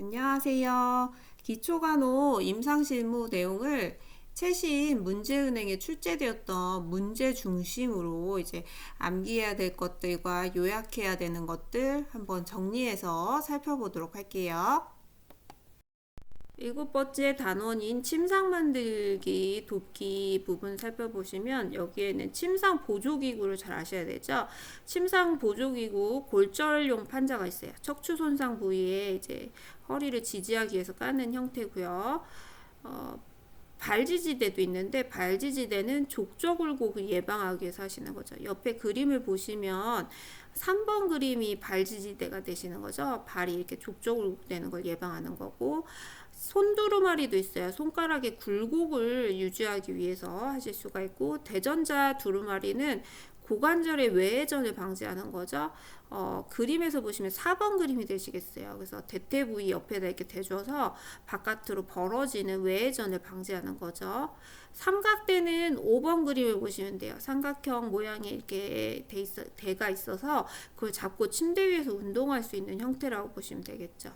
안녕하세요. 기초간호 임상실무 내용을 최신 문제은행에 출제되었던 문제 중심으로 이제 암기해야 될 것들과 요약해야 되는 것들 한번 정리해서 살펴보도록 할게요. 7번째 단원인 침상 만들기 돕기 부분 살펴보시면 여기에는 침상 보조기구를 잘 아셔야 되죠. 침상 보조기구 골절용 판자가 있어요. 척추 손상 부위에 이제 허리를 지지하기 위해서 까는 형태고요. 발지지대도 있는데 발지지대는 족저굴곡을 예방하기 위해서 하시는 거죠. 옆에 그림을 보시면 3번 그림이 발지지대가 되시는 거죠. 발이 이렇게 족저굴곡 되는 걸 예방하는 거고, 손두루마리도 있어요. 손가락의 굴곡을 유지하기 위해서 하실 수가 있고, 대전자 두루마리는 고관절의 외회전을 방지하는 거죠. 그림에서 보시면 4번 그림이 되시겠어요. 그래서 대퇴 부위 옆에다 이렇게 대줘서 바깥으로 벌어지는 외회전을 방지하는 거죠. 삼각대는 5번 그림을 보시면 돼요. 삼각형 모양이 이렇게 대가 있어서 그걸 잡고 침대 위에서 운동할 수 있는 형태라고 보시면 되겠죠.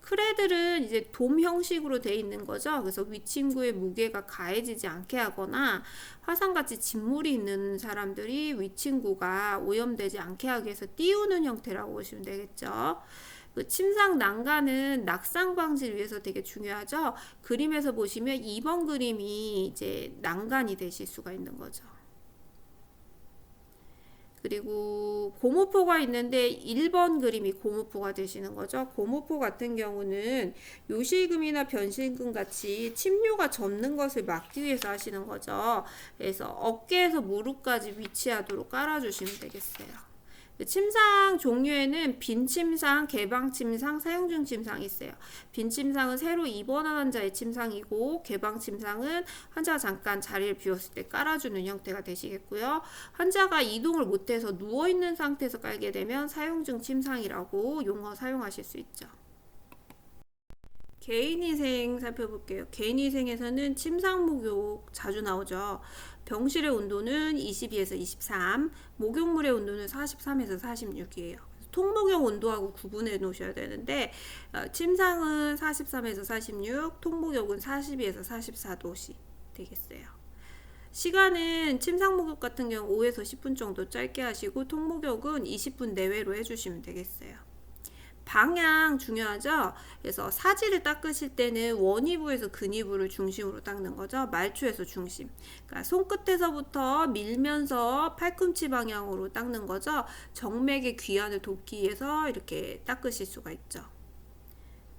크레들은 이제 돔 형식으로 되어 있는 거죠. 그래서 위침구의 무게가 가해지지 않게 하거나 화상같이 짓물이 있는 사람들이 위침구가 오염되지 않게 하기 위해서 띄우는 형태라고 보시면 되겠죠. 그 침상 난간은 낙상 방지를 위해서 되게 중요하죠. 그림에서 보시면 2번 그림이 이제 난간이 되실 수가 있는 거죠. 그리고 고무포가 있는데 1번 그림이 고무포가 되시는 거죠. 고무포 같은 경우는 요실금이나 변실금 같이 침뇨가 젖는 것을 막기 위해서 하시는 거죠. 그래서 어깨에서 무릎까지 위치하도록 깔아주시면 되겠어요. 침상 종류에는 빈침상, 개방침상, 사용중 침상이 있어요. 빈침상은 새로 입원한 환자의 침상이고, 개방침상은 환자가 잠깐 자리를 비웠을 때 깔아주는 형태가 되시겠고요. 환자가 이동을 못해서 누워있는 상태에서 깔게 되면 사용중 침상이라고 용어 사용하실 수 있죠. 개인위생 살펴볼게요. 개인위생에서는 침상 목욕 자주 나오죠. 병실의 온도는 22에서 23, 목욕물의 온도는 43에서 46이에요. 통목욕 온도하고 구분해 놓으셔야 되는데, 침상은 43에서 46, 통목욕은 42에서 44도씨 되겠어요. 시간은 침상 목욕 같은 경우 5에서 10분 정도 짧게 하시고, 통목욕은 20분 내외로 해주시면 되겠어요. 방향 중요하죠. 그래서 사지를 닦으실 때는 원위부에서 근위부를 중심으로 닦는 거죠. 말초에서 중심. 그러니까 손끝에서부터 밀면서 팔꿈치 방향으로 닦는 거죠. 정맥의 귀환을 돕기 위해서 이렇게 닦으실 수가 있죠.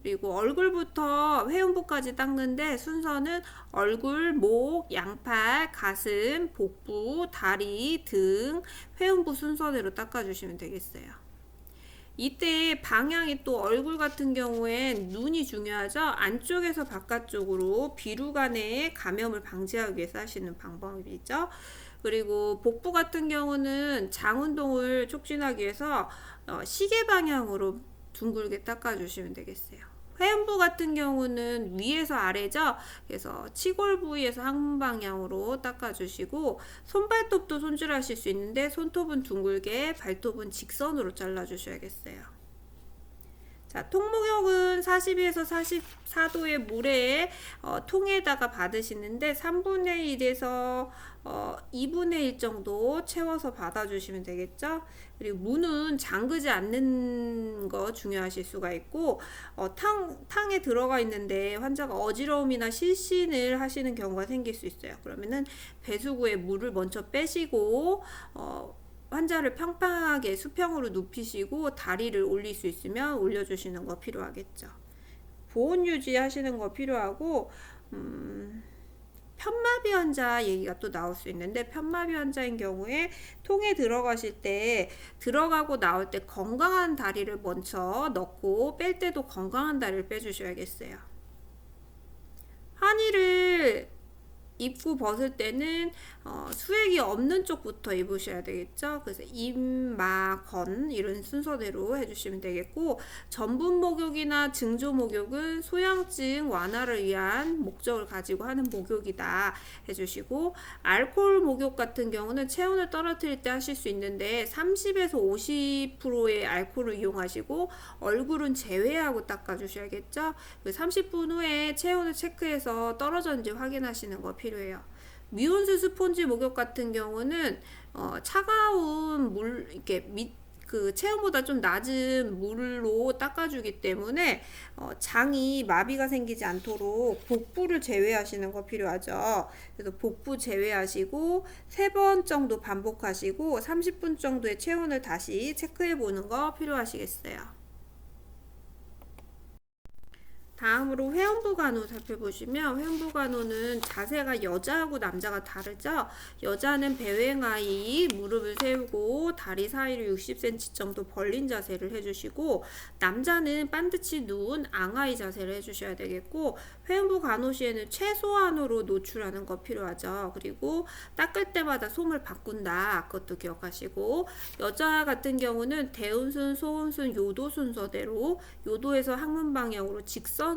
그리고 얼굴부터 회음부까지 닦는데 순서는 얼굴, 목, 양팔, 가슴, 복부, 다리, 등, 회음부 순서대로 닦아주시면 되겠어요. 이때 방향이 또 얼굴 같은 경우엔 눈이 중요하죠. 안쪽에서 바깥쪽으로 비루간의 감염을 방지하기 위해서 하시는 방법이죠. 그리고 복부 같은 경우는 장 운동을 촉진하기 위해서 시계 방향으로 둥글게 닦아주시면 되겠어요. 회음부 같은 경우는 위에서 아래죠. 그래서 치골 부위에서 항문방향으로 닦아주시고, 손발톱도 손질하실 수 있는데 손톱은 둥글게, 발톱은 직선으로 잘라주셔야겠어요. 자, 통목욕은 42에서 44도의 물에 통에다가 받으시는데 3분의 1에서 2분의 1 정도 채워서 받아주시면 되겠죠. 그리고 문은 잠그지 않는 거 중요하실 수가 있고, 탕에 들어가 있는데 환자가 어지러움이나 실신을 하시는 경우가 생길 수 있어요. 그러면은 배수구에 물을 먼저 빼시고 환자를 평평하게 수평으로 눕히시고 다리를 올릴 수 있으면 올려주시는 거 필요하겠죠. 보온 유지하시는 거 필요하고, 편마비 환자 얘기가 또 나올 수 있는데, 편마비 환자인 경우에 통에 들어가실 때 들어가고 나올 때 건강한 다리를 먼저 넣고 뺄 때도 건강한 다리를 빼주셔야겠어요. 한의를 입고 벗을 때는 수액이 없는 쪽부터 입으셔야 되겠죠. 그래서 입마건 이런 순서대로 해주시면 되겠고, 전분 목욕이나 증조 목욕은 소양증 완화를 위한 목적을 가지고 하는 목욕이다 해주시고, 알코올 목욕 같은 경우는 체온을 떨어뜨릴 때 하실 수 있는데 30에서 50%의 알코올을 이용하시고 얼굴은 제외하고 닦아주셔야겠죠. 30분 후에 체온을 체크해서 떨어졌는지 확인하시는 거 필요해요. 미온수 스폰지 목욕 같은 경우는 차가운 물 이렇게 그 체온보다 좀 낮은 물로 닦아주기 때문에 장이 마비가 생기지 않도록 복부를 제외하시는 거 필요하죠. 그래서 복부 제외하시고 3번 정도 반복하시고 30분 정도의 체온을 다시 체크해 보는 거 필요하시겠어요. 다음으로 회원부 간호 살펴보시면, 회원부 간호는 자세가 여자하고 남자가 다르죠. 여자는 배횡아이, 무릎을 세우고 다리 사이를 60cm 정도 벌린 자세를 해주시고, 남자는 반드시 누운 앙아이 자세를 해주셔야 되겠고, 회원부 간호 시에는 최소한으로 노출하는 거 필요하죠. 그리고 닦을 때마다 솜을 바꾼다, 그것도 기억하시고, 여자 같은 경우는 대운순, 소운순, 요도 순서대로 요도에서 항문 방향으로 직선을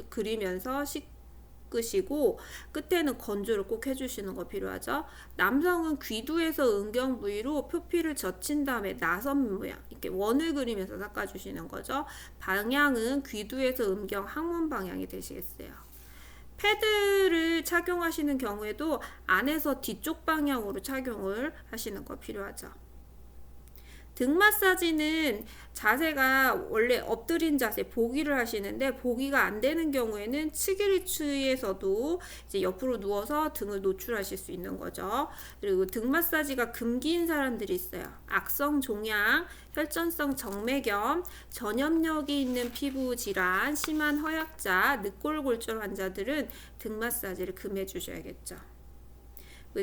그리면서 씻으시고 끝에는 건조를 꼭 해주시는 거 필요하죠. 남성은 귀두에서 은경 부위로 표피를 젖힌 다음에 나선 모양 이렇게 원을 그리면서 닦아주시는 거죠. 방향은 귀두에서 은경 항문 방향이 되시겠어요. 패드를 착용하시는 경우에도 안에서 뒤쪽 방향으로 착용을 하시는 거 필요하죠. 등 마사지는 자세가 원래 엎드린 자세 보기를 하시는데, 보기가 안 되는 경우에는 츠기리츠에서도 이제 옆으로 누워서 등을 노출하실 수 있는 거죠. 그리고 등 마사지가 금기인 사람들이 있어요. 악성 종양, 혈전성 정맥염, 전염력이 있는 피부 질환, 심한 허약자, 늑골골절 환자들은 등 마사지를 금해 주셔야겠죠.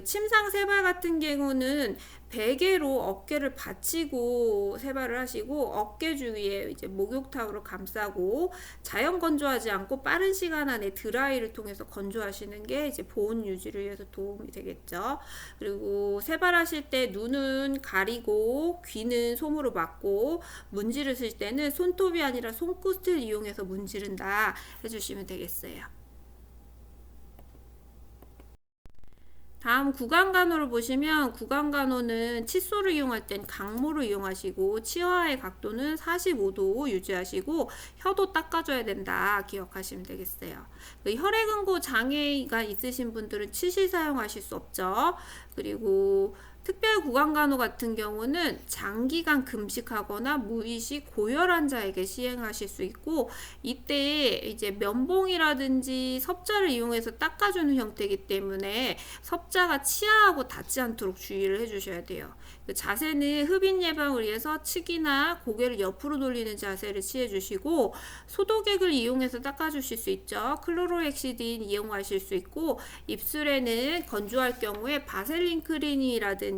침상 세발 같은 경우는 베개로 어깨를 받치고 세발을 하시고, 어깨 주위에 이제 목욕탕으로 감싸고 자연 건조하지 않고 빠른 시간 안에 드라이를 통해서 건조하시는 게 이제 보온 유지를 위해서 도움이 되겠죠. 그리고 세발하실 때 눈은 가리고 귀는 솜으로 막고, 문지르실 때는 손톱이 아니라 손끝을 이용해서 문지른다 해주시면 되겠어요. 다음 구강간호를 보시면, 구강간호는 칫솔을 이용할 땐 강모를 이용하시고, 치아의 각도는 45도 유지하시고 혀도 닦아줘야 된다 기억하시면 되겠어요. 혈액응고 장애가 있으신 분들은 치실 사용하실 수 없죠. 그리고 특별 구강간호 같은 경우는 장기간 금식하거나 무의식 고열 환자에게 시행하실 수 있고, 이때 이제 면봉이라든지 섭자를 이용해서 닦아주는 형태이기 때문에 섭자가 치아하고 닿지 않도록 주의를 해주셔야 돼요. 자세는 흡인 예방을 위해서 측이나 고개를 옆으로 돌리는 자세를 취해주시고, 소독액을 이용해서 닦아주실 수 있죠. 클로로엑시딘 이용하실 수 있고, 입술에는 건조할 경우에 바셀린 크림이라든지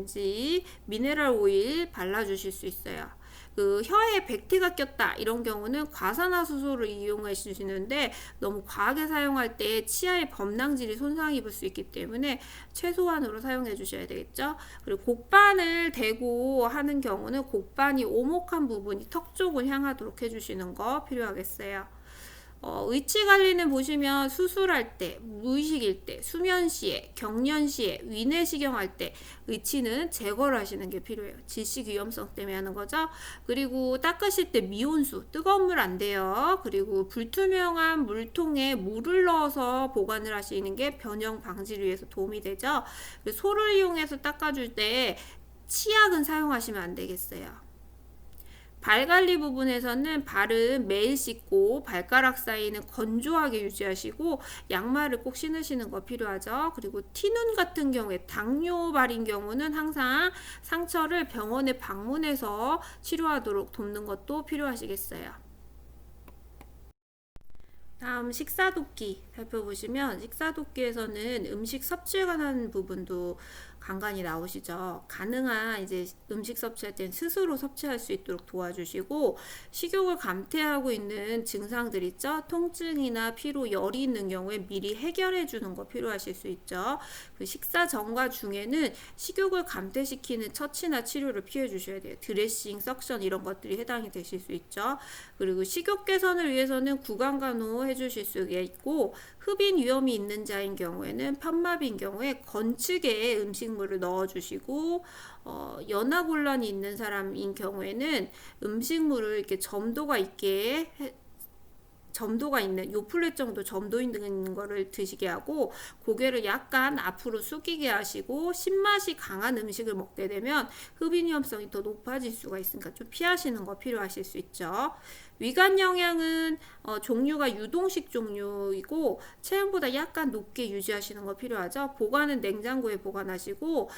미네랄 오일 발라주실 수 있어요. 혀에 백티가 꼈다 이런 경우는 과산화수소를 이용해 주시는데, 너무 과하게 사용할 때 치아의 범랑질이 손상 입을 수 있기 때문에 최소한으로 사용해 주셔야 되겠죠. 그리고 곡반을 대고 하는 경우는 곡반이 오목한 부분이 턱 쪽을 향하도록 해주시는 거 필요하겠어요. 의치 관리는 보시면 수술할 때, 무의식일 때, 수면 시에, 경련 시에, 위내시경할 때 의치는 제거를 하시는 게 필요해요. 질식 위험성 때문에 하는 거죠. 그리고 닦으실 때 미온수, 뜨거운 물 안 돼요. 그리고 불투명한 물통에 물을 넣어서 보관을 하시는 게 변형 방지를 위해서 도움이 되죠. 소를 이용해서 닦아줄 때 치약은 사용하시면 안 되겠어요. 발 관리 부분에서는 발은 매일 씻고 발가락 사이는 건조하게 유지하시고 양말을 꼭 신으시는 거 필요하죠. 그리고 티눈 같은 경우에 당뇨발인 경우는 항상 상처를 병원에 방문해서 치료하도록 돕는 것도 필요하시겠어요. 다음 식사도끼 살펴보시면, 식사도끼에서는 음식 섭취에 관한 부분도 간간히 나오시죠. 가능한 이제 음식 섭취할 땐 스스로 섭취할 수 있도록 도와주시고, 식욕을 감퇴하고 있는 증상들 있죠. 통증이나 피로, 열이 있는 경우에 미리 해결해 주는 거 필요하실 수 있죠. 그 식사 전과 중에는 식욕을 감퇴시키는 처치나 치료를 피해 주셔야 돼요. 드레싱, 석션 이런 것들이 해당이 되실 수 있죠. 그리고 식욕 개선을 위해서는 구강간호 해주실 수 있고, 흡인 위험이 있는 자인 경우에는 편마비인 경우에 건축에 음식물을 넣어주시고, 연화곤란이 있는 사람인 경우에는 음식물을 이렇게 점도가 있는 요플렛 정도 점도 있는 거를 드시게 하고, 고개를 약간 앞으로 숙이게 하시고, 신맛이 강한 음식을 먹게 되면 흡인 위험성이 더 높아질 수가 있으니까 좀 피하시는 거 필요하실 수 있죠. 위관 영양은 종류가 유동식 종류이고 체온보다 약간 높게 유지하시는 거 필요하죠. 보관은 냉장고에 보관하시고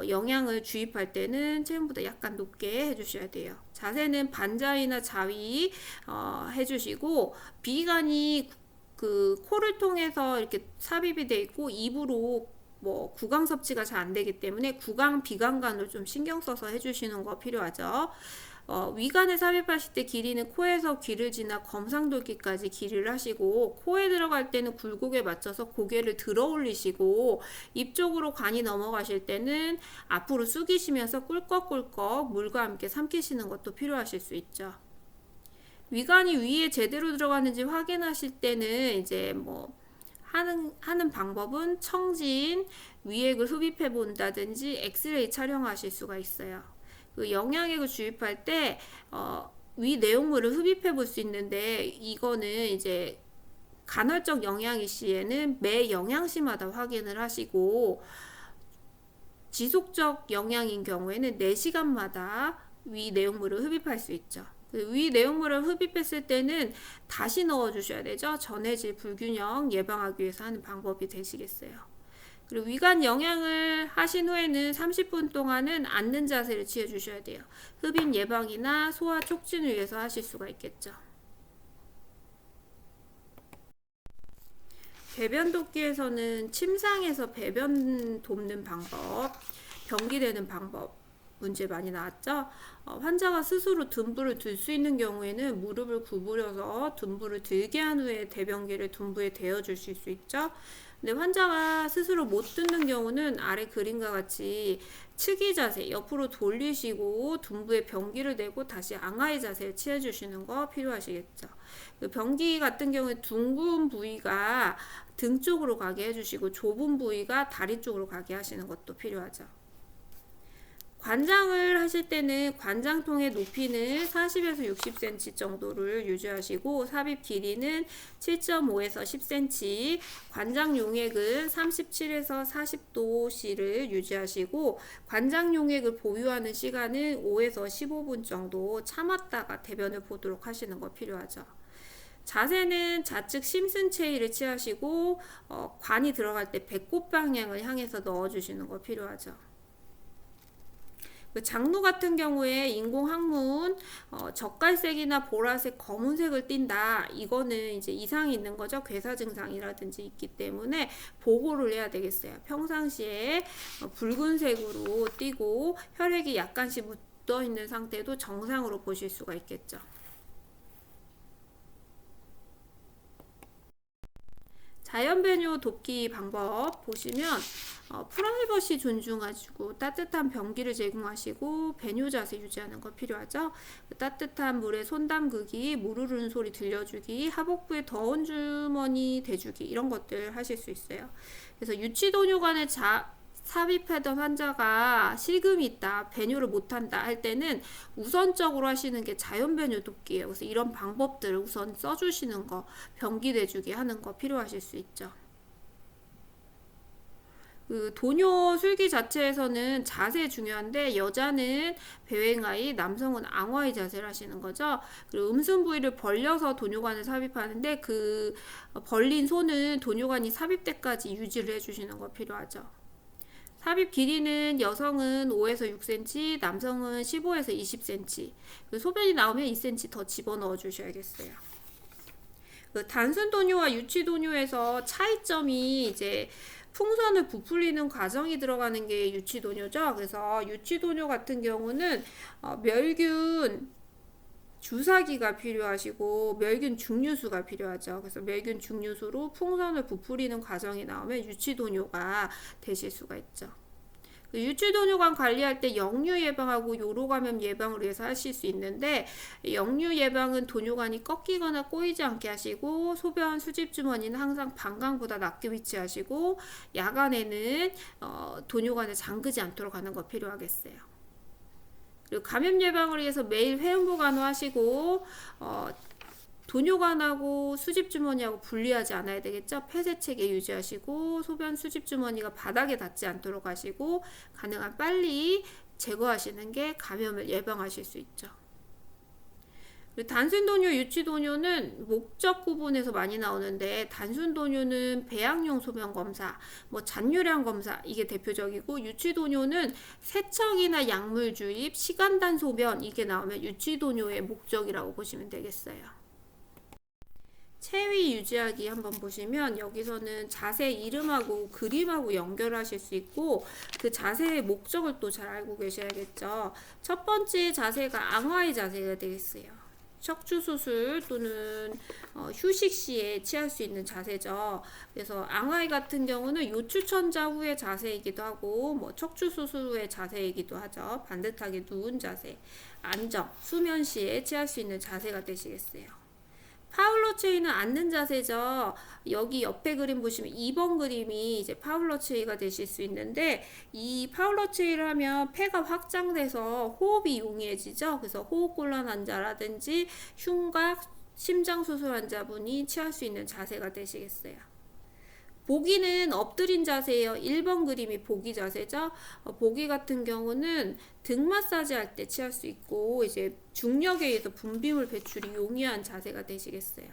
영양을 주입할 때는 체온보다 약간 높게 해주셔야 돼요. 자세는 반자위나 자위 해주시고, 비관이 그 코를 통해서 이렇게 삽입이 돼 있고 입으로 구강 섭취가 잘 안 되기 때문에 구강 비강간을 좀 신경 써서 해주시는 거 필요하죠. 위관에 삽입하실 때 길이는 코에서 귀를 지나 검상돌기까지 길이를 하시고, 코에 들어갈 때는 굴곡에 맞춰서 고개를 들어 올리시고, 입 쪽으로 간이 넘어가실 때는 앞으로 숙이시면서 꿀꺽꿀꺽 물과 함께 삼키시는 것도 필요하실 수 있죠. 위관이 위에 제대로 들어가는지 확인하실 때는 이제 하는 방법은 청진, 위액을 흡입해 본다든지 엑스레이 촬영하실 수가 있어요. 그 영양액을 주입할 때 위 내용물을 흡입해 볼 수 있는데, 이거는 이제 간헐적 영양이 시에는 매 영양시마다 확인을 하시고, 지속적 영양인 경우에는 4시간마다 위 내용물을 흡입할 수 있죠. 위 내용물을 흡입했을 때는 다시 넣어주셔야 되죠. 전해질 불균형 예방하기 위해서 하는 방법이 되시겠어요. 그리고 위관 영양을 하신 후에는 30분 동안은 앉는 자세를 취해 주셔야 돼요. 흡입 예방이나 소화 촉진을 위해서 하실 수가 있겠죠. 배변 돕기에서는 침상에서 배변 돕는 방법, 변기되는 방법 문제 많이 나왔죠. 환자가 스스로 둔부를 들 수 있는 경우에는 무릎을 구부려서 둔부를 들게 한 후에 대변기를 둔부에 대어 주실 수 있죠. 근데 환자가 스스로 못 듣는 경우는 아래 그림과 같이 측이 자세 옆으로 돌리시고 둔부에 변기를 대고 다시 앙하의 자세를 취해 주시는 거 필요하시겠죠. 그 변기 같은 경우에 둥근 부위가 등 쪽으로 가게 해주시고 좁은 부위가 다리 쪽으로 가게 하시는 것도 필요하죠. 관장을 하실 때는 관장통의 높이는 40에서 60cm 정도를 유지하시고, 삽입 길이는 7.5에서 10cm, 관장 용액은 37에서 40도씨를 유지하시고, 관장 용액을 보유하는 시간은 5에서 15분 정도 참았다가 대변을 보도록 하시는 거 필요하죠. 자세는 좌측 심순체위를 취하시고 관이 들어갈 때 배꼽 방향을 향해서 넣어주시는 거 필요하죠. 장루 같은 경우에 인공 항문 젓갈색이나 보라색, 검은색을 띈다. 이거는 이제 이상이 있는 거죠. 괴사 증상이라든지 있기 때문에 보고를 해야 되겠어요. 평상시에 붉은색으로 띄고 혈액이 약간씩 묻어 있는 상태도 정상으로 보실 수가 있겠죠. 자연 배뇨 돕기 방법 보시면 프라이버시 존중하시고 따뜻한 변기를 제공하시고 배뇨 자세 유지하는 거 필요하죠. 따뜻한 물에 손 담그기, 물 흐르는 소리 들려주기, 하복부에 더운 주머니 대주기 이런 것들 하실 수 있어요. 그래서 유치도뇨관에 삽입하던 환자가 실금이 있다, 배뇨를 못한다 할 때는 우선적으로 하시는 게 자연 배뇨 돕기예요. 그래서 이런 방법들을 우선 써주시는 거, 변기 대주기 하는 거 필요하실 수 있죠. 그 도뇨 술기 자체에서는 자세 중요한데, 여자는 배횡아이, 남성은 앙화의 자세를 하시는 거죠. 그리고 음순 부위를 벌려서 도뇨관을 삽입하는데, 그 벌린 손은 도뇨관이 삽입 때까지 유지를 해주시는 거 필요하죠. 삽입 길이는 여성은 5에서 6cm, 남성은 15에서 20cm. 소변이 나오면 2cm 더 집어넣어 주셔야겠어요. 단순 도뇨와 유치 도뇨에서 차이점이 이제 풍선을 부풀리는 과정이 들어가는 게 유치도뇨죠. 그래서 유치도뇨 같은 경우는 멸균 주사기가 필요하시고 멸균 증류수가 필요하죠. 그래서 멸균 증류수로 풍선을 부풀리는 과정이 나오면 유치도뇨가 되실 수가 있죠. 유치도뇨관 관리할 때 역류 예방하고 요로 감염 예방을 위해서 하실 수 있는데, 역류 예방은 도뇨관이 꺾이거나 꼬이지 않게 하시고, 소변 수집 주머니는 항상 방광보다 낮게 위치하시고, 야간에는 도뇨관에 잠그지 않도록 하는 거 필요하겠어요. 그리고 감염 예방을 위해서 매일 회음부 간호하시고, 도뇨관하고 수집주머니하고 분리하지 않아야 되겠죠. 폐쇄체계 유지하시고, 소변 수집주머니가 바닥에 닿지 않도록 하시고, 가능한 빨리 제거하시는 게 감염을 예방하실 수 있죠. 단순도뇨, 유치도뇨는 목적 구분에서 많이 나오는데, 단순도뇨는 배양용 소변 검사, 잔유량 검사 이게 대표적이고, 유치도뇨는 세척이나 약물 주입, 시간단 소변 이게 나오면 유치도뇨의 목적이라고 보시면 되겠어요. 체위 유지하기 한번 보시면 여기서는 자세 이름하고 그림하고 연결하실 수 있고, 그 자세의 목적을 또 잘 알고 계셔야겠죠. 첫 번째 자세가 앙화의 자세가 되겠어요. 척추 수술 또는 휴식 시에 취할 수 있는 자세죠. 그래서 앙하이 같은 경우는 요추천자 후의 자세이기도 하고, 척추 수술 후의 자세이기도 하죠. 반듯하게 누운 자세, 안정, 수면 시에 취할 수 있는 자세가 되시겠어요. 파울러체이는 앉는 자세죠. 여기 옆에 그림 보시면 2번 그림이 이제 파울러체이가 되실 수 있는데, 이 파울러체이를 하면 폐가 확장돼서 호흡이 용이해지죠. 그래서 호흡곤란 환자라든지 흉곽, 심장 수술 환자분이 취할 수 있는 자세가 되시겠어요. 보기는 엎드린 자세예요. 1번 그림이 보기 자세죠. 보기 같은 경우는 등 마사지 할 때 취할 수 있고, 이제 중력에 의해서 분비물 배출이 용이한 자세가 되시겠어요.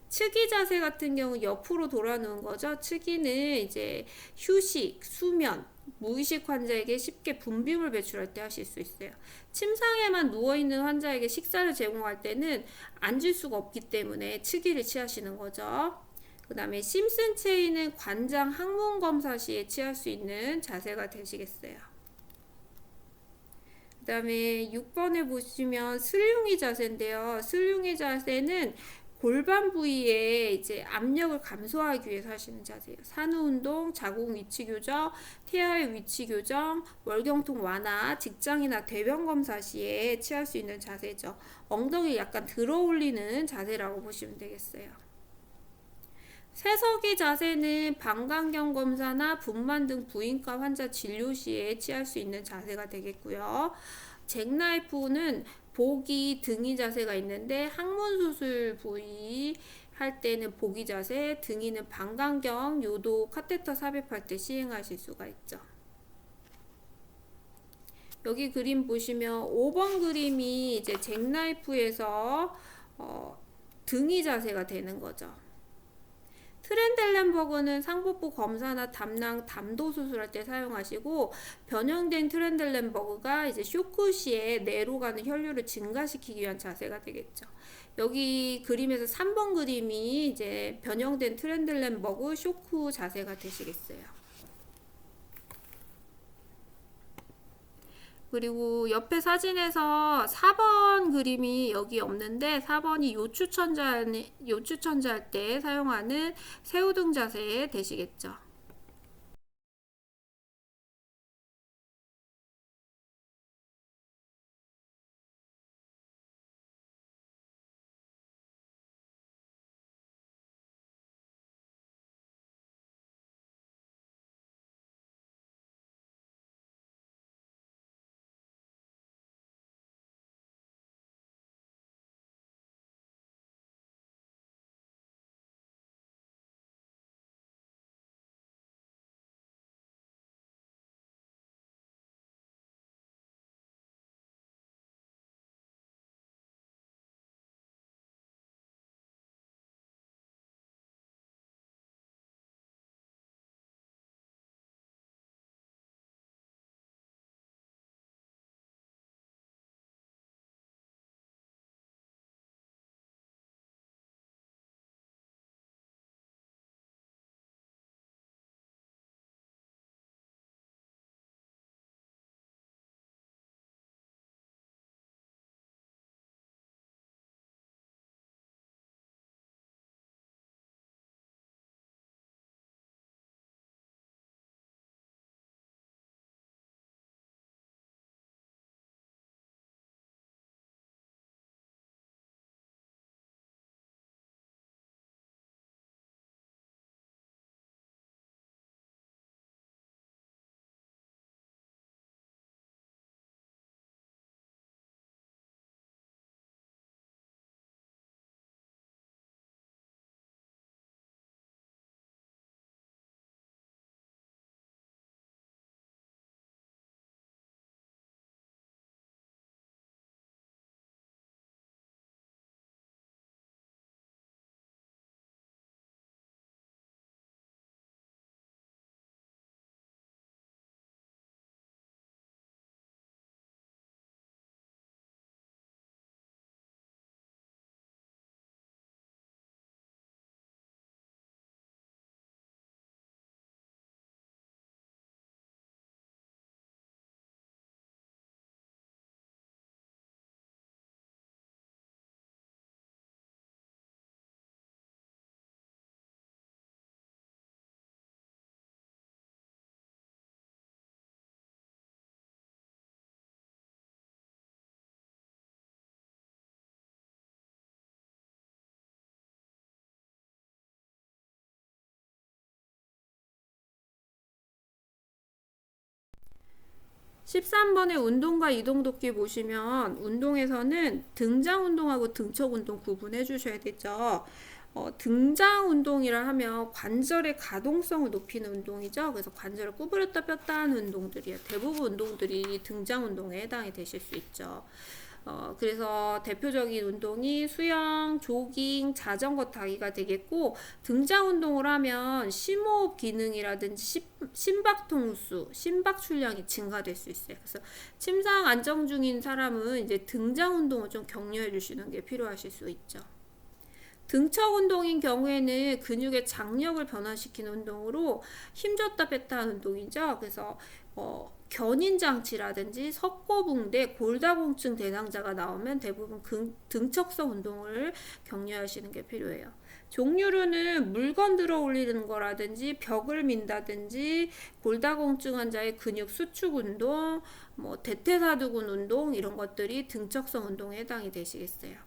측이 자세 같은 경우 옆으로 돌아누운 거죠. 측이는 이제 휴식, 수면, 무의식 환자에게 쉽게 분비물 배출할 때 하실 수 있어요. 침상에만 누워있는 환자에게 식사를 제공할 때는 앉을 수가 없기 때문에 측이를 취하시는 거죠. 그 다음에 심슨 체이는 관장 항문 검사 시에 취할 수 있는 자세가 되시겠어요. 그 다음에 6번에 보시면 슬룡이 자세인데요. 슬룡이 자세는 골반 부위에 이제 압력을 감소하기 위해서 하시는 자세예요. 산후 운동, 자궁 위치 교정, 태아의 위치 교정, 월경통 완화, 직장이나 대변 검사 시에 취할 수 있는 자세죠. 엉덩이 약간 들어 올리는 자세라고 보시면 되겠어요. 세석이 자세는 방광경 검사나 분만 등 부인과 환자 진료 시에 취할 수 있는 자세가 되겠고요. 잭나이프는 보기 등이 자세가 있는데, 항문 수술 부위 할 때는 보기 자세, 등이는 방광경, 요도 카테터 삽입할 때 시행하실 수가 있죠. 여기 그림 보시면 5번 그림이 이제 잭나이프에서 등이 자세가 되는 거죠. 트렌델렌버그는 상복부 검사나 담낭 담도 수술할 때 사용하시고, 변형된 트렌델렌버그가 이제 쇼크 시에 뇌로 가는 혈류를 증가시키기 위한 자세가 되겠죠. 여기 그림에서 3번 그림이 이제 변형된 트렌델렌버그 쇼크 자세가 되시겠어요. 그리고 옆에 사진에서 4번 그림이 여기 없는데, 4번이 요추천자 할 때 사용하는 새우등 자세 되시겠죠. 13번의 운동과 이동도끼 보시면 운동에서는 등장 운동하고 등척 운동 구분해 주셔야 되죠. 등장 운동이라 하면 관절의 가동성을 높이는 운동이죠. 그래서 관절을 구부렸다 폈다 하는 운동들이에요. 대부분 운동들이 등장 운동에 해당이 되실 수 있죠. 그래서 대표적인 운동이 수영, 조깅, 자전거 타기가 되겠고, 등장 운동을 하면 심호흡 기능이라든지 심박통 수, 심박 출량이 증가될 수 있어요. 그래서 침상 안정 중인 사람은 이제 등장 운동을 좀 격려해 주시는 게 필요하실 수 있죠. 등척 운동인 경우에는 근육의 장력을 변화시키는 운동으로 힘줬다 뺐다 하는 운동이죠. 그래서 견인장치라든지 석고붕대, 골다공증 대상자가 나오면 대부분 등척성 운동을 격려하시는 게 필요해요. 종류로는 물건 들어 올리는 거라든지 벽을 민다든지 골다공증 환자의 근육 수축 운동, 대퇴사두근 운동 이런 것들이 등척성 운동에 해당이 되시겠어요.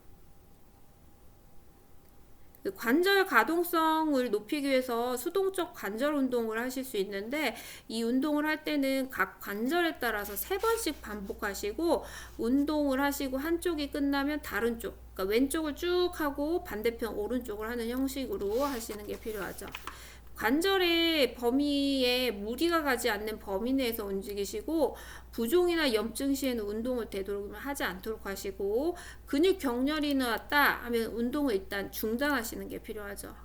관절 가동성을 높이기 위해서 수동적 관절 운동을 하실 수 있는데, 이 운동을 할 때는 각 관절에 따라서 3번씩 반복하시고, 운동을 하시고 한쪽이 끝나면 다른 쪽, 그러니까 왼쪽을 쭉 하고 반대편 오른쪽을 하는 형식으로 하시는 게 필요하죠. 관절의 범위에 무리가 가지 않는 범위 내에서 움직이시고, 부종이나 염증 시에는 운동을 되도록이면 하지 않도록 하시고, 근육 경련이 나왔다 하면 운동을 일단 중단하시는 게 필요하죠.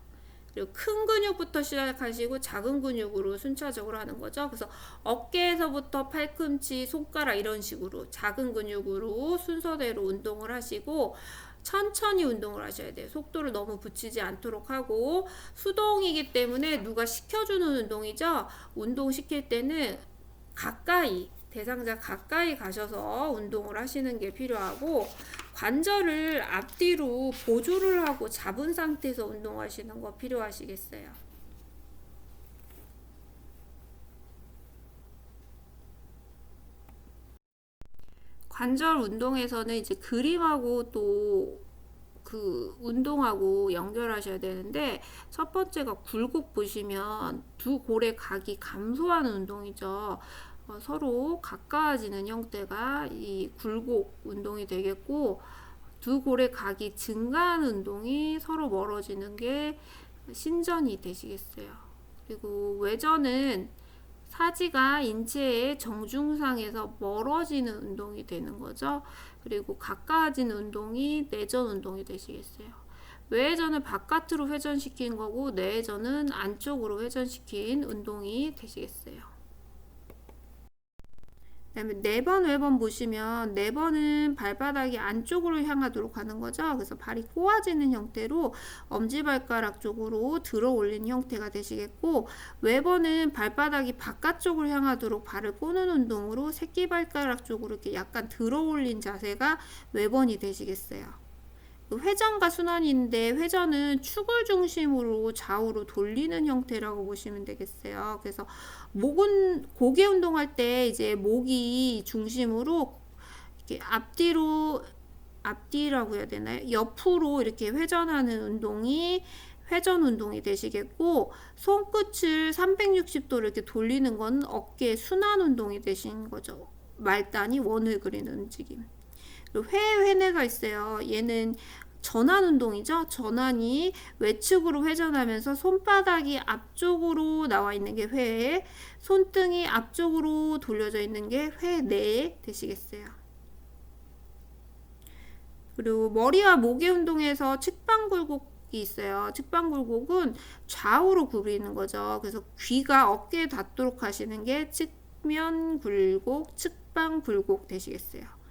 그리고 큰 근육부터 시작하시고 작은 근육으로 순차적으로 하는 거죠. 그래서 어깨에서부터 팔꿈치, 손가락 이런 식으로 작은 근육으로 순서대로 운동을 하시고, 천천히 운동을 하셔야 돼요. 속도를 너무 붙이지 않도록 하고, 수동이기 때문에 누가 시켜주는 운동이죠. 운동 시킬 때는 가까이, 대상자 가까이 가셔서 운동을 하시는 게 필요하고, 관절을 앞뒤로 보조를 하고 잡은 상태에서 운동하시는 거 필요하시겠어요. 관절 운동에서는 이제 그림하고 또 그 운동하고 연결하셔야 되는데, 첫 번째가 굴곡 보시면 두 골의 각이 감소하는 운동이죠. 서로 가까워지는 형태가 이 굴곡 운동이 되겠고, 두 골의 각이 증가하는 운동이 서로 멀어지는 게 신전이 되시겠어요. 그리고 외전은 사지가 인체의 정중상에서 멀어지는 운동이 되는 거죠. 그리고 가까워지는 운동이 내전 운동이 되시겠어요. 외전은 바깥으로 회전시킨 거고, 내전은 안쪽으로 회전시킨 운동이 되시겠어요. 그다음에 4번, 외번 보시면 4번은 발바닥이 안쪽으로 향하도록 하는 거죠. 그래서 발이 꼬아지는 형태로 엄지발가락 쪽으로 들어 올리는 형태가 되시겠고, 외번은 발바닥이 바깥쪽으로 향하도록 발을 꼬는 운동으로 새끼발가락 쪽으로 이렇게 약간 들어 올린 자세가 외번이 되시겠어요. 회전과 순환인데, 회전은 축을 중심으로 좌우로 돌리는 형태라고 보시면 되겠어요. 그래서 목은 고개 운동할 때 이제 목이 중심으로 이렇게 앞뒤라고 해야 되나요? 옆으로 이렇게 회전하는 운동이 회전 운동이 되시겠고, 손끝을 360도로 이렇게 돌리는 건 어깨 순환 운동이 되신 거죠. 말단이 원을 그리는 움직임. 회내가 있어요. 얘는 전환 운동이죠. 전환이 외측으로 회전하면서 손바닥이 앞쪽으로 나와 있는 게 회, 손등이 앞쪽으로 돌려져 있는 게 회내 되시겠어요. 그리고 머리와 목의 운동에서 측방굴곡이 있어요. 측방굴곡은 좌우로 구부리는 거죠. 그래서 귀가 어깨에 닿도록 하시는 게 측면굴곡, 측방굴곡 되시겠어요.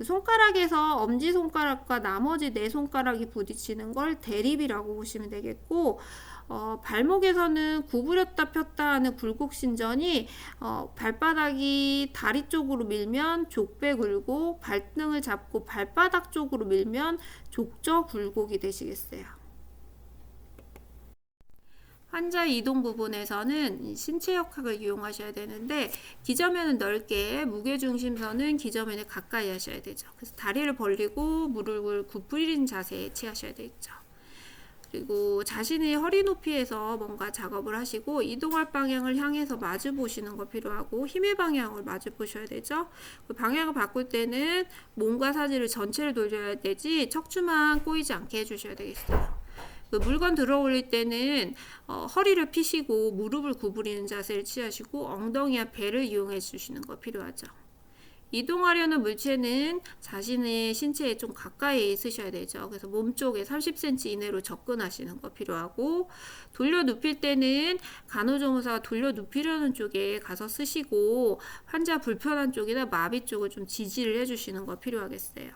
손가락에서 엄지손가락과 나머지 4손가락이 부딪히는 걸 대립이라고 보시면 되겠고, 발목에서는 구부렸다 폈다 하는 굴곡신전이 발바닥이 다리 쪽으로 밀면 족배 굴곡, 발등을 잡고 발바닥 쪽으로 밀면 족저 굴곡이 되시겠어요. 환자 이동 부분에서는 신체역학을 이용하셔야 되는데, 기저면은 넓게, 무게중심선은 기저면에 가까이 하셔야 되죠. 그래서 다리를 벌리고 무릎을 굽부린 자세에 취하셔야 되죠. 그리고 자신의 허리 높이에서 뭔가 작업을 하시고 이동할 방향을 향해서 마주 보시는 거 필요하고 힘의 방향을 마주 보셔야 되죠. 그 방향을 바꿀 때는 몸과 사지를 전체를 돌려야 되지 척추만 꼬이지 않게 해주셔야 되겠어요. 그 물건 들어 올릴 때는 허리를 펴시고 무릎을 구부리는 자세를 취하시고 엉덩이와 배를 이용해 주시는 거 필요하죠. 이동하려는 물체는 자신의 신체에 좀 가까이 쓰셔야 되죠. 그래서 몸쪽에 30cm 이내로 접근하시는 거 필요하고, 돌려 눕힐 때는 간호조무사가 돌려 눕히려는 쪽에 가서 쓰시고 환자 불편한 쪽이나 마비 쪽을 좀 지지를 해주시는 거 필요하겠어요.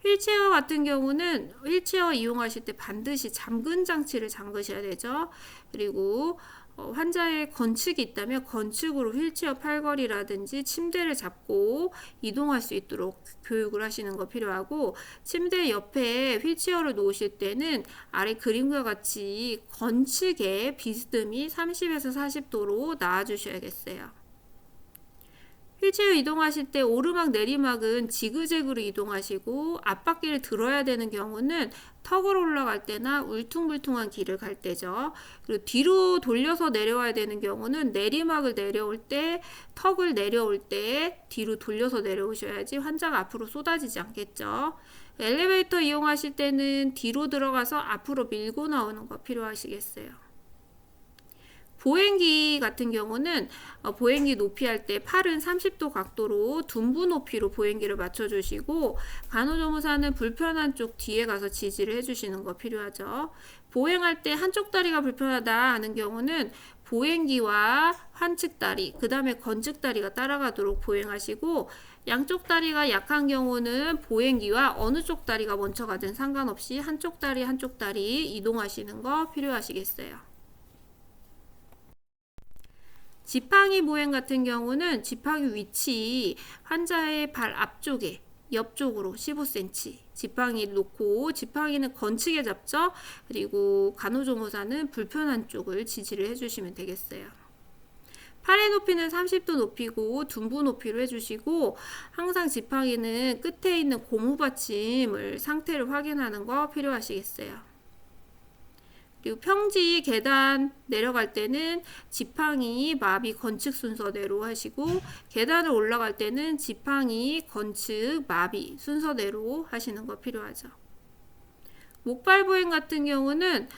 휠체어 같은 경우는 휠체어 이용하실 때 반드시 잠근 장치를 잠그셔야 되죠. 그리고 환자의 건축이 있다면 건축으로 휠체어 팔걸이라든지 침대를 잡고 이동할 수 있도록 교육을 하시는 거 필요하고, 침대 옆에 휠체어를 놓으실 때는 아래 그림과 같이 건축의 비스듬히 30에서 40도로 놔주셔야겠어요. 휠체어 이동하실 때 오르막 내리막은 지그재그로 이동하시고, 앞바퀴를 들어야 되는 경우는 턱을 올라갈 때나 울퉁불퉁한 길을 갈 때죠. 그리고 뒤로 돌려서 내려와야 되는 경우는 내리막을 내려올 때, 턱을 내려올 때 뒤로 돌려서 내려오셔야지 환자가 앞으로 쏟아지지 않겠죠. 엘리베이터 이용하실 때는 뒤로 들어가서 앞으로 밀고 나오는 거 필요하시겠어요. 보행기 같은 경우는 보행기 높이 할 때 팔은 30도 각도로 둔부 높이로 보행기를 맞춰주시고, 간호조무사는 불편한 쪽 뒤에 가서 지지를 해주시는 거 필요하죠. 보행할 때 한쪽 다리가 불편하다 하는 경우는 보행기와 환측 다리, 그 다음에 건측 다리가 따라가도록 보행하시고, 양쪽 다리가 약한 경우는 보행기와 어느 쪽 다리가 먼저 가든 상관없이 한쪽 다리 이동하시는 거 필요하시겠어요. 지팡이 보행 같은 경우는 지팡이 위치 환자의 발 앞쪽에 옆쪽으로 15cm 지팡이를 놓고, 지팡이는 건측에 잡죠. 그리고 간호조무사는 불편한 쪽을 지지를 해주시면 되겠어요. 팔의 높이는 30도 높이고 둔부 높이로 해주시고, 항상 지팡이는 끝에 있는 고무받침을 상태를 확인하는 거 필요하시겠어요. 그리고 평지 계단 내려갈 때는 지팡이 마비 건축 순서대로 하시고, 계단을 올라갈 때는 지팡이 건축 마비 순서대로 하시는 거 필요하죠. 목발 보행 같은 경우는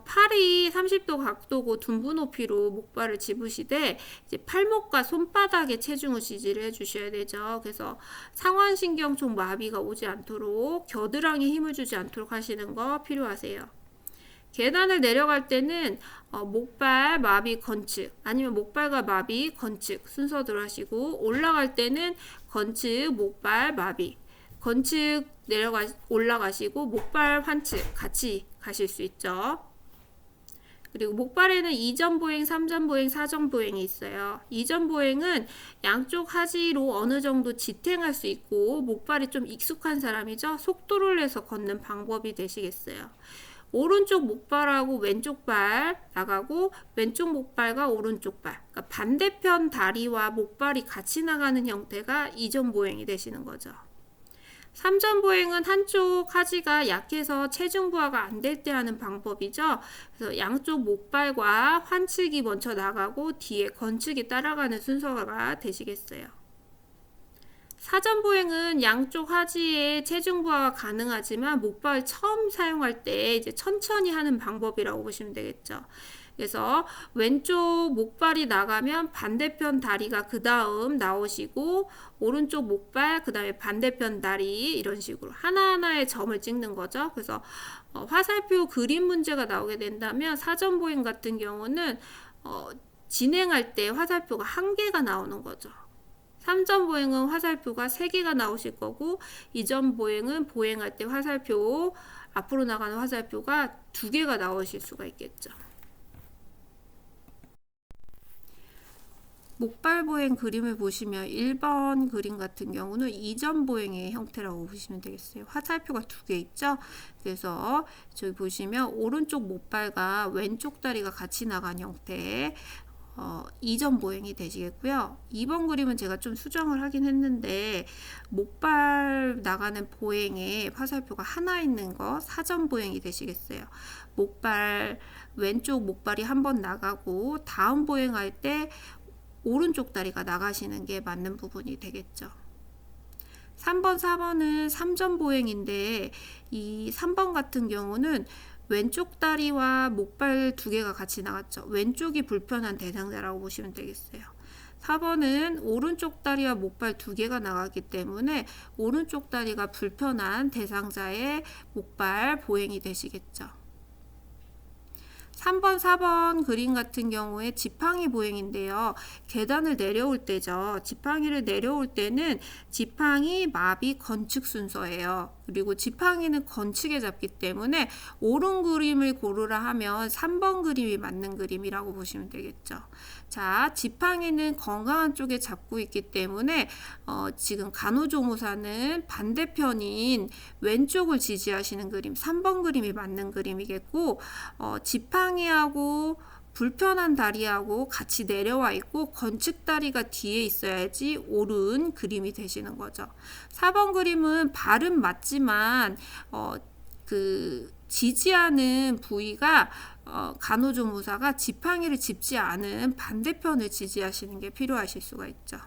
팔이 30도 각도고 둔부 높이로 목발을 집으시되, 이제 팔목과 손바닥에 체중을 지지를 해주셔야 되죠. 그래서 상완신경 쪽 마비가 오지 않도록, 겨드랑이에 힘을 주지 않도록 하시는 거 필요하세요. 계단을 내려갈 때는 목발 마비 건축 아니면 목발과 마비 건축 순서대로 하시고, 올라갈 때는 건축 목발 마비 건축 올라가시고 목발 환측 같이 가실 수 있죠. 그리고 목발에는 2전 보행, 3전 보행, 4전 보행이 있어요. 2전 보행은 양쪽 하지로 어느 정도 지탱할 수 있고, 목발이 좀 익숙한 사람이죠. 속도를 내서 걷는 방법이 되시겠어요. 오른쪽 목발하고 왼쪽 발 나가고, 왼쪽 목발과 오른쪽 발, 그러니까 반대편 다리와 목발이 같이 나가는 형태가 2전 보행이 되시는 거죠. 3전 보행은 한쪽 하지가 약해서 체중 부하가 안 될 때 하는 방법이죠. 그래서 양쪽 목발과 환측이 먼저 나가고 뒤에 건축이 따라가는 순서가 되시겠어요. 4전 보행은 양쪽 하지에 체중 부하가 가능하지만 목발 처음 사용할 때 이제 천천히 하는 방법이라고 보시면 되겠죠. 그래서 왼쪽 목발이 나가면 반대편 다리가 그 다음 나오시고, 오른쪽 목발 그 다음에 반대편 다리, 이런 식으로 하나하나의 점을 찍는 거죠. 그래서 화살표 그림 문제가 나오게 된다면 4전 보행 같은 경우는 진행할 때 화살표가 1개가 나오는 거죠. 3전 보행은 화살표가 3개가 나오실 거고, 2전 보행은 보행할 때 화살표 앞으로 나가는 화살표가 2개가 나오실 수가 있겠죠. 목발 보행 그림을 보시면 1번 그림 같은 경우는 2전 보행의 형태라고 보시면 되겠어요. 화살표가 2개 있죠. 그래서 저기 보시면 오른쪽 목발과 왼쪽 다리가 같이 나간 형태, 2점 보행이 되시겠고요. 2번 그림은 제가 좀 수정을 하긴 했는데 목발 나가는 보행에 화살표가 하나 있는 거 4점 보행이 되시겠어요. 목발 왼쪽 목발이 한 번 나가고 다음 보행할 때 오른쪽 다리가 나가시는 게 맞는 부분이 되겠죠. 3번, 4번은 3점 보행인데 이 3번 같은 경우는 왼쪽 다리와 목발 두 개가 같이 나갔죠. 왼쪽이 불편한 대상자라고 보시면 되겠어요. 4번은 오른쪽 다리와 목발 두 개가 나가기 때문에 오른쪽 다리가 불편한 대상자의 목발 보행이 되시겠죠. 3번, 4번 그림 같은 경우에 지팡이 보행인데요. 계단을 내려올 때죠. 지팡이를 내려올 때는 지팡이, 마비, 건축 순서예요. 그리고 지팡이는 건축에 잡기 때문에 옳은 그림을 고르라 하면 3번 그림이 맞는 그림이라고 보시면 되겠죠. 자, 지팡이는 건강한 쪽에 잡고 있기 때문에 지금 간호조무사는 반대편인 왼쪽을 지지하시는 그림 3번 그림이 맞는 그림이겠고 지팡이하고 불편한 다리하고 같이 내려와 있고 건축 다리가 뒤에 있어야지 옳은 그림이 되시는 거죠. 4번 그림은 발은 맞지만 지지하는 부위가 간호조무사가 지팡이를 짚지 않은 반대편을 지지하시는 게 필요하실 수가 있죠.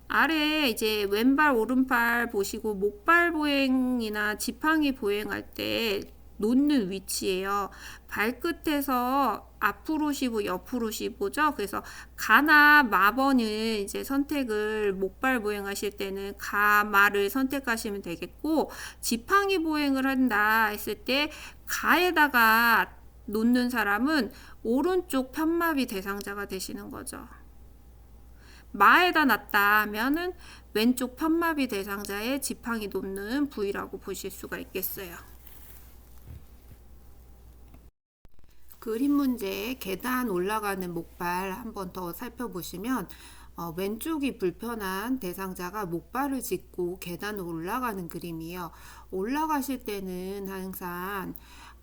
아래 이제 왼발 오른발 보시고 목발 보행이나 지팡이 보행할 때 놓는 위치예요. 발끝에서 앞으로 15, 옆으로 15죠. 그래서 가나 마번을 이제 선택을 목발 보행하실 때는 가, 마를 선택하시면 되겠고 지팡이 보행을 한다 했을 때 가에다가 놓는 사람은 오른쪽 편마비 대상자가 되시는 거죠. 마에다 놨다 하면은 왼쪽 편마비 대상자의 지팡이 놓는 부위라고 보실 수가 있겠어요. 그림 문제 계단 올라가는 목발 한번 더 살펴보시면 왼쪽이 불편한 대상자가 목발을 짚고 계단을 올라가는 그림이에요. 올라가실 때는 항상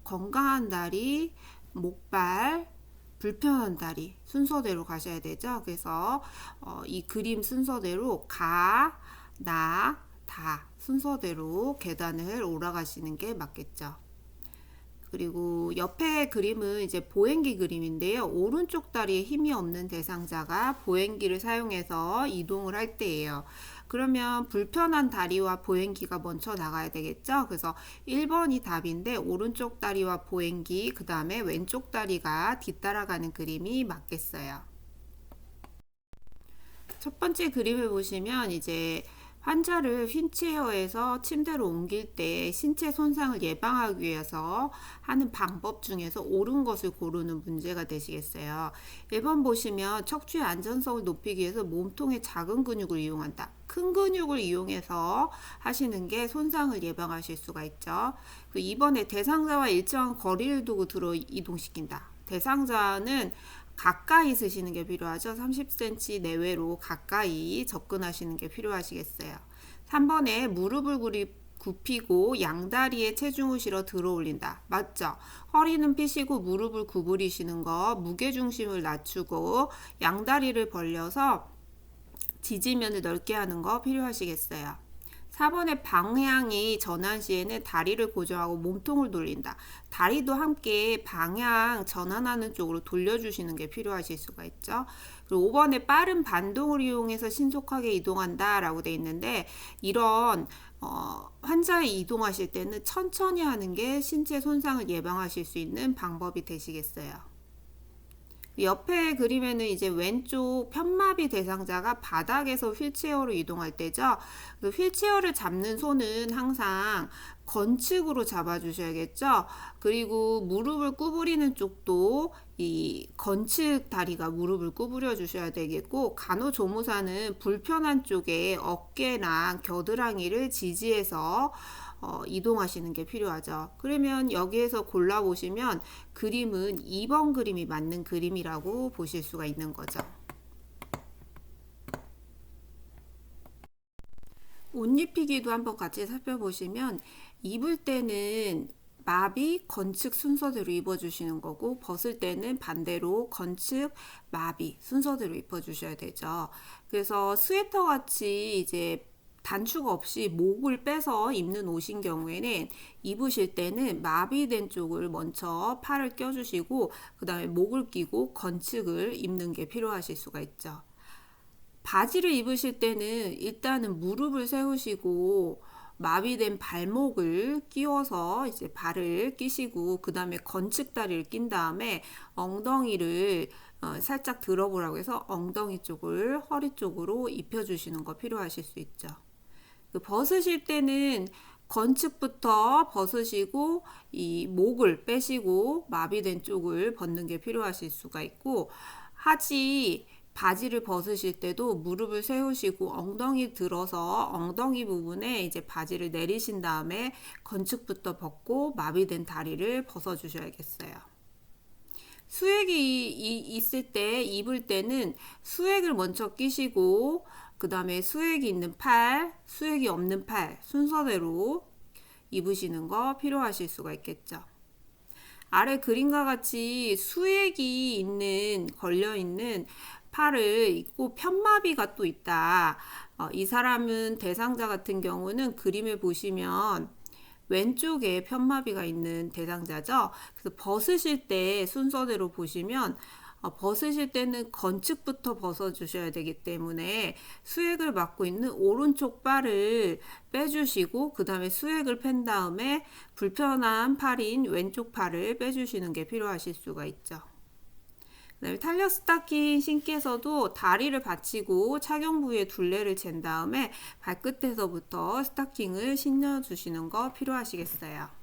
건강한 다리, 목발, 불편한 다리 순서대로 가셔야 되죠. 그래서 이 그림 순서대로 가, 나, 다 순서대로 계단을 올라가시는 게 맞겠죠. 그리고 옆에 그림은 이제 보행기 그림인데요. 오른쪽 다리에 힘이 없는 대상자가 보행기를 사용해서 이동을 할 때예요. 그러면 불편한 다리와 보행기가 먼저 나가야 되겠죠. 그래서 1번이 답인데 오른쪽 다리와 보행기 그 다음에 왼쪽 다리가 뒤따라가는 그림이 맞겠어요. 첫 번째 그림을 보시면 이제 환자를 휠체어에서 침대로 옮길 때 신체 손상을 예방하기 위해서 하는 방법 중에서 옳은 것을 고르는 문제가 되시겠어요. 1번 보시면 척추의 안전성을 높이기 위해서 몸통의 작은 근육을 이용한다. 큰 근육을 이용해서 하시는 게 손상을 예방하실 수가 있죠. 2번에 대상자와 일정한 거리를 두고 들어 이동시킨다. 대상자는 가까이 쓰시는 게 필요하죠. 30cm 내외로 가까이 접근하시는 게 필요하시겠어요. 3번에 무릎을 굽히고 양다리에 체중을 실어 들어 올린다. 맞죠? 허리는 펴시고 무릎을 구부리시는 거, 무게중심을 낮추고 양다리를 벌려서 지지면을 넓게 하는 거 필요하시겠어요. 4번의 방향이 전환 시에는 다리를 고정하고 몸통을 돌린다. 다리도 함께 방향 전환하는 쪽으로 돌려주시는 게 필요하실 수가 있죠. 그리고 5번에 빠른 반동을 이용해서 신속하게 이동한다 라고 되어 있는데 이런 환자의 이동하실 때는 천천히 하는 게 신체 손상을 예방하실 수 있는 방법이 되시겠어요. 옆에 그림에는 이제 왼쪽 편마비 대상자가 바닥에서 휠체어로 이동할 때죠. 휠체어를 잡는 손은 항상 건축으로 잡아주셔야겠죠. 그리고 무릎을 구부리는 쪽도 이 건축 다리가 무릎을 구부려 주셔야 되겠고 간호조무사는 불편한 쪽에 어깨랑 겨드랑이를 지지해서 이동하시는 게 필요하죠. 그러면 여기에서 골라보시면 그림은 2번 그림이 맞는 그림이라고 보실 수가 있는 거죠. 옷 입히기도 한번 같이 살펴보시면 입을 때는 마비, 건축 순서대로 입어주시는 거고, 벗을 때는 반대로 건축, 마비 순서대로 입어주셔야 되죠. 그래서 스웨터 같이 이제 단축 없이 목을 빼서 입는 옷인 경우에는 입으실 때는 마비된 쪽을 먼저 팔을 껴주시고 그 다음에 목을 끼고 건축을 입는 게 필요하실 수가 있죠. 바지를 입으실 때는 일단은 무릎을 세우시고 마비된 발목을 끼워서 이제 발을 끼시고 그 다음에 건축다리를 낀 다음에 엉덩이를 살짝 들어보라고 해서 엉덩이 쪽을 허리 쪽으로 입혀주시는 거 필요하실 수 있죠. 벗으실 때는 건축부터 벗으시고 이 목을 빼시고 마비된 쪽을 벗는 게 필요하실 수가 있고, 하지 바지를 벗으실 때도 무릎을 세우시고 엉덩이 들어서 엉덩이 부분에 이제 바지를 내리신 다음에 건축부터 벗고 마비된 다리를 벗어 주셔야겠어요. 수액이 있을 때 입을 때는 수액을 먼저 끼시고 그 다음에 수액이 있는 팔, 수액이 없는 팔 순서대로 입으시는 거 필요하실 수가 있겠죠. 아래 그림과 같이 수액이 있는 걸려 있는 팔을 입고 편마비가 또 있다. 이 사람은 대상자 같은 경우는 그림을 보시면 왼쪽에 편마비가 있는 대상자죠. 그래서 벗으실 때 순서대로 보시면 벗으실 때는 건축부터 벗어주셔야 되기 때문에 수액을 맡고 있는 오른쪽 발을 빼주시고 그 다음에 수액을 펜 다음에 불편한 팔인 왼쪽 팔을 빼주시는 게 필요하실 수가 있죠. 그다음에 탄력 스타킹 신기에서도 다리를 받치고 착용 부위의 둘레를 잰 다음에 발끝에서부터 스타킹을 신어주시는 거 필요하시겠어요.